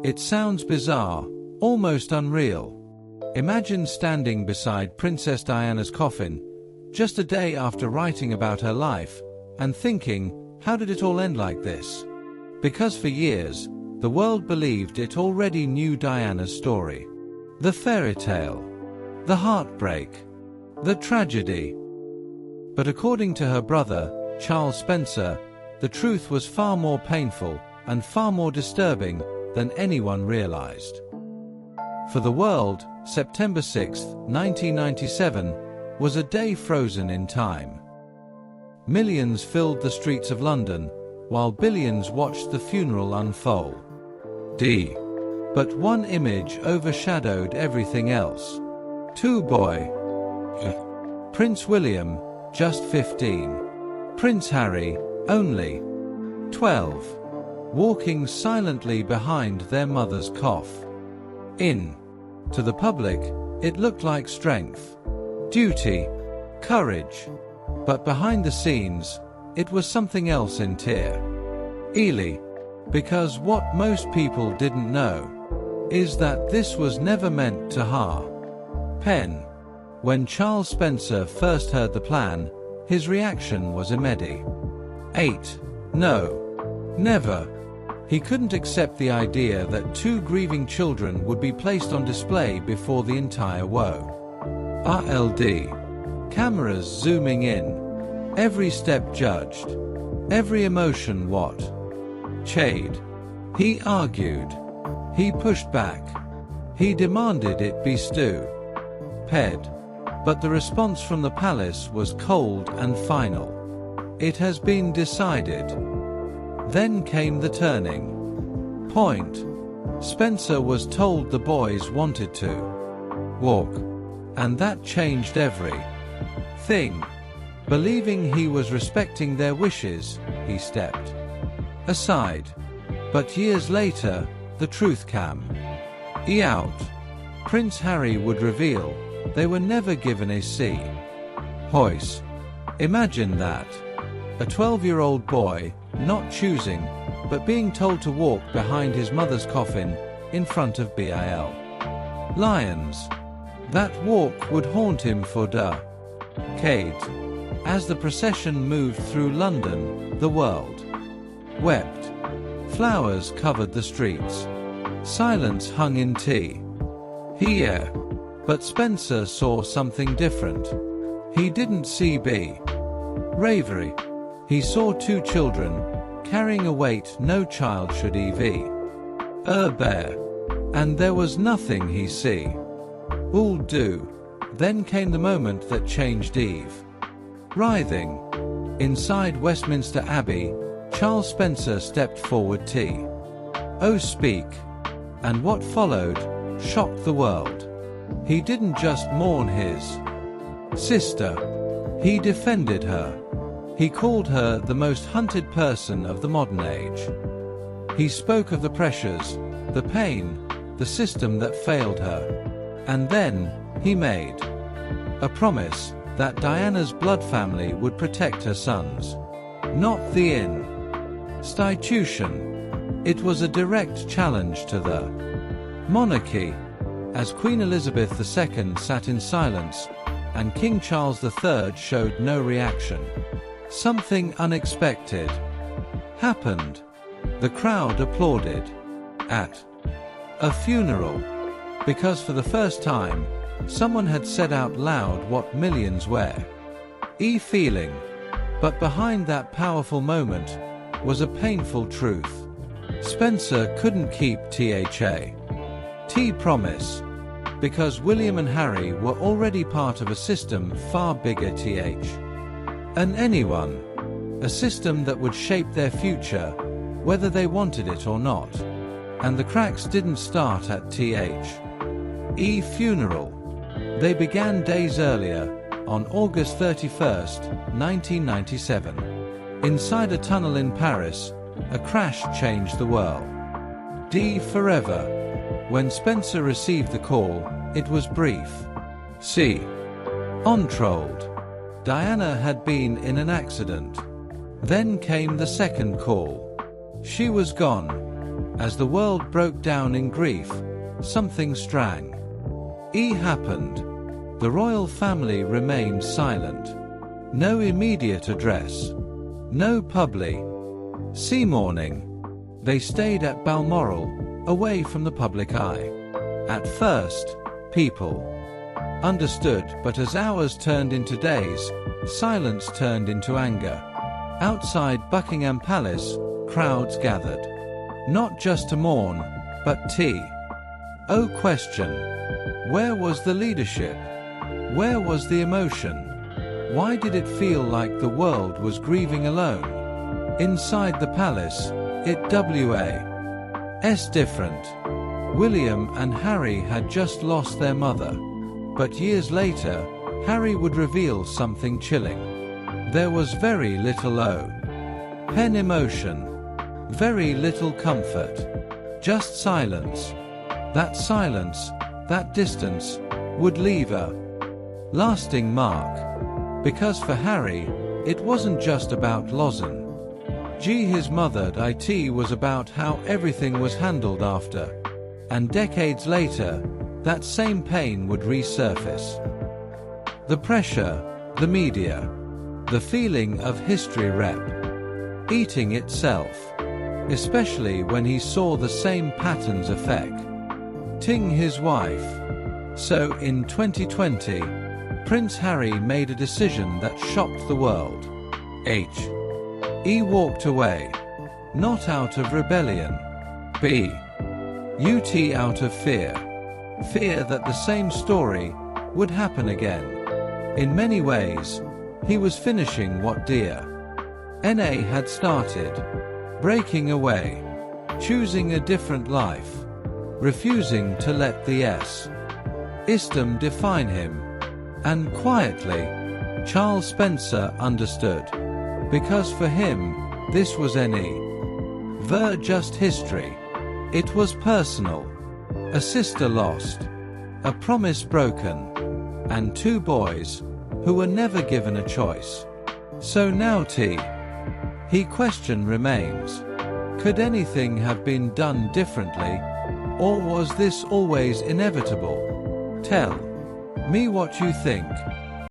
It sounds bizarre, almost unreal. Imagine standing beside Princess Diana's coffin, just a day after writing about her life, and thinking, how did it all end like this? Because for years, the world believed it already knew Diana's story. The fairy tale, the heartbreak, the tragedy. But according to her brother, Charles Spencer, the truth was far more painful and far more disturbing than anyone realized. For the world, September 6, 1997, was a day frozen in time. Millions filled the streets of London, while billions watched the funeral unfold. But one image overshadowed everything else. Boy. Prince William, just 15. Prince Harry, only 12. Walking silently behind their mother's coffin. To the public, it looked like strength, duty, courage. But behind the scenes, it was something else entirely. Because what most people didn't know is that this was never meant to happen. When Charles Spencer first heard the plan, his reaction was immediate. No. Never. He couldn't accept the idea that two grieving children would be placed on display before the entire world. Cameras zooming in. Every step judged. Every emotion watched. He argued. He pushed back. He demanded it be stupid. But the response from the palace was cold and final. It has been decided. Then came the turning point. Spencer was told the boys wanted to walk. And that changed everything. Believing he was respecting their wishes, he stepped aside. But years later, the truth came out. Prince Harry would reveal they were never given a choice. Imagine that. A 12-year-old boy, not choosing, but being told to walk behind his mother's coffin in front of lions. That walk would haunt him for decades. As the procession moved through London, the world wept. Flowers covered the streets. Silence hung in here. But Spencer saw something different. He didn't see bravery. He saw two children carrying a weight no child should bear. And there was nothing he will do. Then came the moment that changed Eve. Writhing inside Westminster Abbey, Charles Spencer stepped forward speak. And what followed shocked the world. He didn't just mourn his sister. He defended her. He called her the most hunted person of the modern age. He spoke of the pressures, the pain, the system that failed her. And then, he made a promise that Diana's blood family would protect her sons. Not the institution. It was a direct challenge to the monarchy. As Queen Elizabeth II sat in silence, and King Charles III showed no reaction, something unexpected happened. The crowd applauded at a funeral, because for the first time, someone had said out loud what millions were feeling. But behind that powerful moment was a painful truth. Spencer couldn't keep promise, because William and Harry were already part of a system far bigger than anyone. A system that would shape their future, whether they wanted it or not. And the cracks didn't start at funeral. They began days earlier, on August 31st, 1997. Inside a tunnel in Paris, a crash changed the world. Forever. When Spencer received the call, it was brief. Untrolled. Diana had been in an accident. Then came the second call. She was gone. As the world broke down in grief, something strange happened. The royal family remained silent. No immediate address. No public mourning. They stayed at Balmoral, away from the public eye. At first, people understood, but as hours turned into days, silence turned into anger. Outside Buckingham Palace, crowds gathered. Not just to mourn, but question. Where was the leadership? Where was the emotion? Why did it feel like the world was grieving alone? Inside the palace, it was different. William and Harry had just lost their mother. But years later, Harry would reveal something chilling. There was very little emotion. Very little comfort. Just silence. That silence, that distance, would leave a lasting mark. Because for Harry, it wasn't just about losing his mother. It was about how everything was handled after. And decades later, that same pain would resurface. The pressure, the media, the feeling of history eating itself. Especially when he saw the same patterns affecting his wife. So in 2020, Prince Harry made a decision that shocked the world. He walked away. Not out of rebellion. Out of fear. Fear that the same story would happen again. In many ways, he was finishing what DNA had started. Breaking away. Choosing a different life. Refusing to let the ism define him. And quietly, Charles Spencer understood. Because for him, this was just history. It was personal. A sister lost. A promise broken. And two boys, who were never given a choice. So now he question remains. Could anything have been done differently? Or was this always inevitable? Tell me what you think.